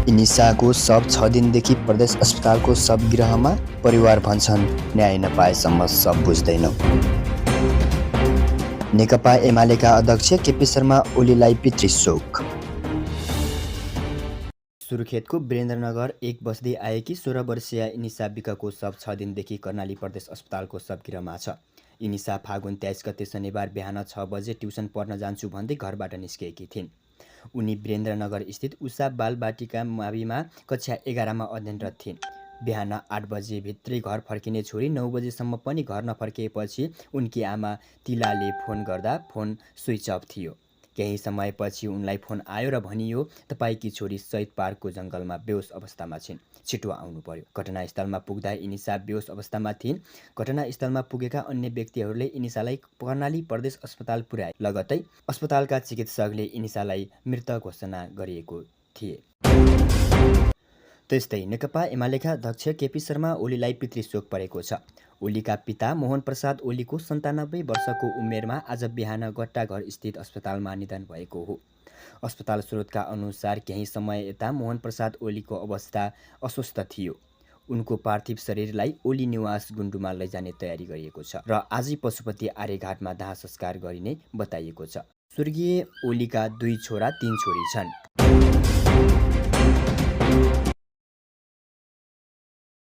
इनिसाको शव 6 दिनदेखि प्रदेश अस्पतालको शवगृहमा। परिवार भन्छन् न्याय नपाएसम्म शव बुझ्दैनौँ। नेकपा एमालेका अध्यक्ष केपी शर्मा ओलीलाई पितृशोक। सुर्खेतको वीरेन्द्रनगर 1 बस्दै आएकी 16 वर्षीय इनिसा विकको शव 6 दिनदेखि कर्णाली प्रदेश अस्पतालको शवगृहमा छ। इनिसा फागुन 23 गते शनिबार बिहान 6 बजे ट्युसन पढ्न जान्छु भन्दै घरबाट निस्केकी थिइन्। उनी वीरेन्द्रनगर स्थित उषा बालबाटिका माविमा कक्षा 11मा अध्ययनरत थिइन्। बिहान 8 बजे भित्रै घर फर्किने छोरी 9 बजेसम्म पनि घर नफर्किएपछि उनकी आमा तिलाले फोन गर्दा फोन स्विच अफ थियो। केही समयपछि उनलाई फोन आयो र भनियो तपाईकी छोरी शहीद पार्कको जङ्गलमा बेहोस अवस्थामा छिन्, छिटो आउनु पर्यो। घटनास्थलमा पुग्दा इनिसा बेहोस अवस्थामा थिइन्। घटनास्थलमा पुगेका अन्य व्यक्तिहरूले इनिसालाई कर्णाली प्रदेश अस्पताल पुर्याए। लगत्तै अस्पतालका चिकित्सकले इनिसालाई मृत घोषणा गरिएको थिए। त्यस्तै नेकपा एमालेका अध्यक्ष केपी शर्मा ओलीलाई पितृशोक परेको छ। ओलीका पिता मोहन प्रसाद ओलीको 97 वर्षको उमेरमा आज बिहान गट्टाघर स्थित अस्पतालमा निधन भएको हो। अस्पताल स्रोतका अनुसार केही समय यता मोहन प्रसाद ओलीको अवस्था अस्वस्थ थियो। उनको पार्थिव शरीरलाई ओली निवास गुन्डुमा लैजाने तयारी गरिएको छ र आजै पशुपति आर्यघाटमा दाह संस्कार गरिने बताइएको छ। स्वर्गीय ओलीका 2 छोरा 3 छोरी छन्।